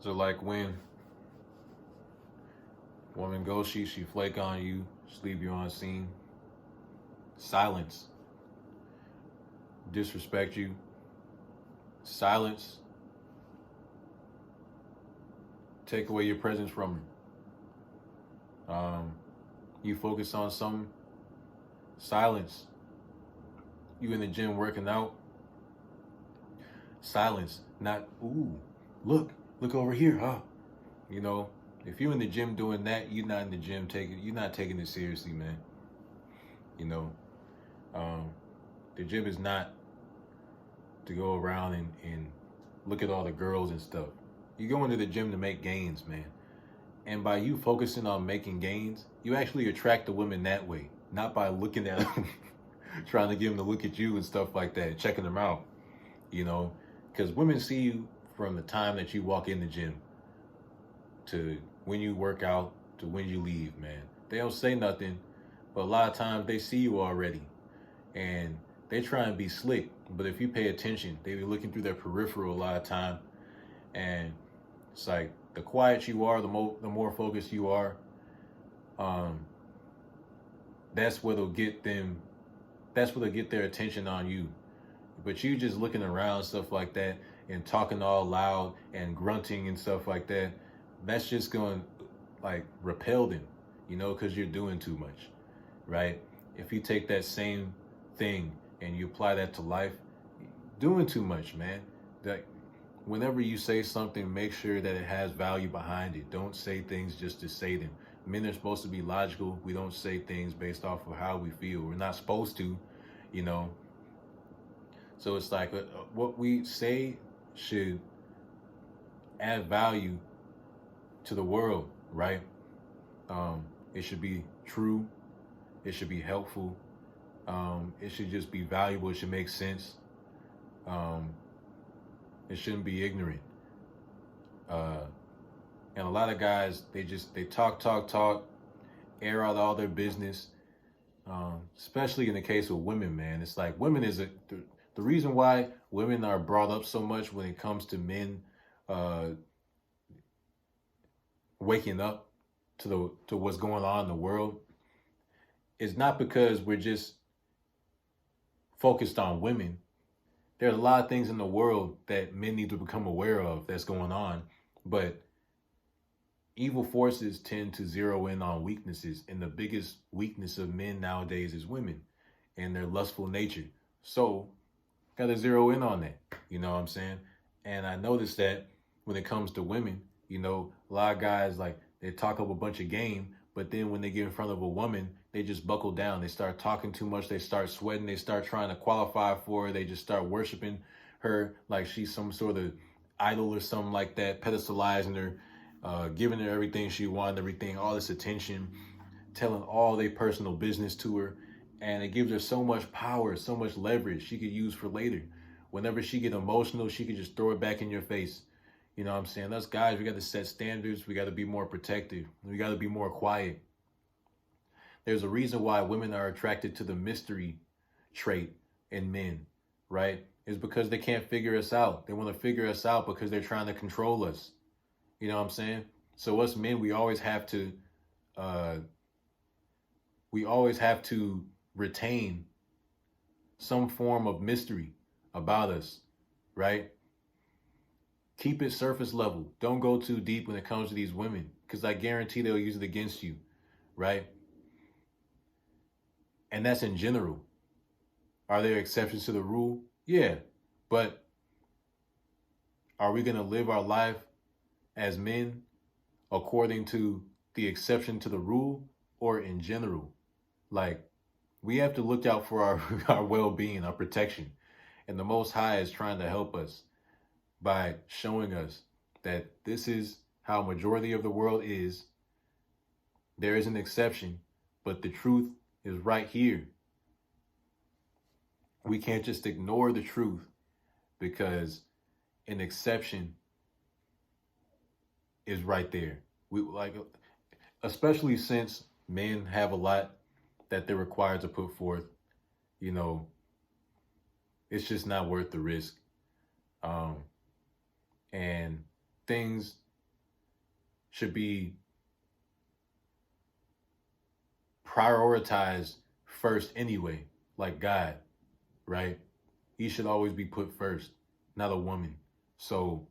So like when woman goes, she flake on you, she leave you on scene, silence, disrespect you, silence, take away your presence from her. You focus on some silence. You in the gym working out, silence. Not ooh, look over here, huh? You know, if you're in the gym doing that, you're not in the gym taking. You're not taking it seriously, man. You know, um, the gym is not to go around and look at all the girls and stuff. You go into the gym to make gains, man. And by you focusing on making gains, you actually attract the women that way, not by looking at them, trying to get them to look at you and stuff like that, checking them out, you know, because women see you from the time that you walk in the gym to when you work out to when you leave, man. They don't say nothing, but a lot of times they see you already and they try and be slick. But if you pay attention, they be looking through their peripheral a lot of time, and it's like the quiet you are, the more focused you are. Um, that's what'll get them. That's what'll get their attention on you. But you just looking around stuff like that and talking all loud and grunting and stuff like that. That's just going to like repel them, because you're doing too much, right? If you take that same thing and you apply that to life, doing too much, man. That whenever you say something, make sure that it has value behind it. Don't say things just to say them. Men are supposed to be logical. We don't say things based off of how we feel. We're not supposed to, you know. So it's like what we say should add value to the world, right? It should be true. It should be helpful. It should just be valuable. It should make sense. Um, it shouldn't be ignorant. Uh, and a lot of guys, they talk, air out all their business. Especially in the case of women, man. It's like women the reason why women are brought up so much when it comes to men uh, waking up to what's going on in the world is not because we're just focused on women. There's a lot of things in the world that men need to become aware of that's going on, but evil forces tend to zero in on weaknesses, and the biggest weakness of men nowadays is women and their lustful nature. So gotta zero in on that. You know what I'm saying? And I noticed that when it comes to women, a lot of guys like they talk up a bunch of game, but then when they get in front of a woman, they just buckle down. They start talking too much. They start sweating. They start trying to qualify for her. They just start worshiping her like she's some sort of idol or something like that, pedestalizing her, giving her everything she wanted, everything, all this attention, telling all their personal business to her. And it gives her so much power, so much leverage she could use for later. Whenever she get emotional, she could just throw it back in your face. You know what I'm saying? Us guys, we got to set standards. We got to be more protective. We got to be more quiet. There's a reason why women are attracted to the mystery trait in men, right? It's because they can't figure us out. They want to figure us out because they're trying to control us. You know what I'm saying? So us men, uh, we always have to retain some form of mystery about us, right? Keep it surface level. Don't go too deep when it comes to these women, because I guarantee they'll use it against you, right? And that's in general. Are there exceptions to the rule? Yeah. But are we going to live our life as men according to the exception to the rule or in general? Like, we have to look out for our, our well-being, our protection. And the Most High is trying to help us by showing us that this is how majority of the world is. There is an exception, but the truth is right here. We can't just ignore the truth because an exception is right there. We like, especially since men have a lot that they're required to put forth, you know, it's just not worth the risk. And things should be prioritized first anyway, like God, right? He should always be put first, not a woman. So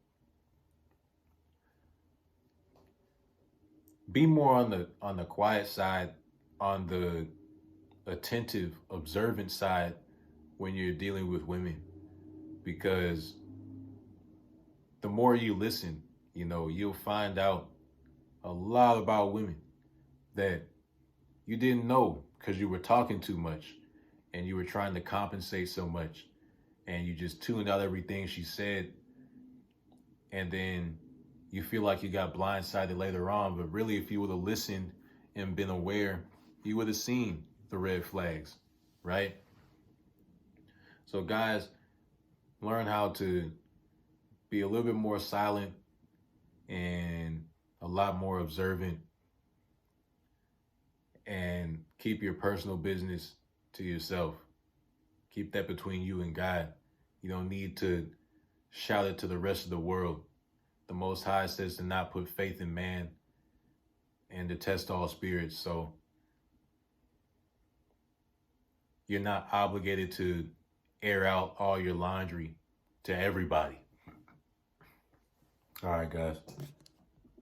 be more on the quiet side, on the attentive, observant side when you're dealing with women, because the more you listen, you'll find out a lot about women that you didn't know because you were talking too much and you were trying to compensate so much and you just tuned out everything she said, and then you feel like you got blindsided later on. But really, if you would have listened and been aware, you would have seen the red flags, right? So guys, learn how to be a little bit more silent and a lot more observant, and keep your personal business to yourself. Keep that between you and God. You don't need to shout it to the rest of the world. The Most High says to not put faith in man and to test all spirits. So you're not obligated to air out all your laundry to everybody. All right, guys.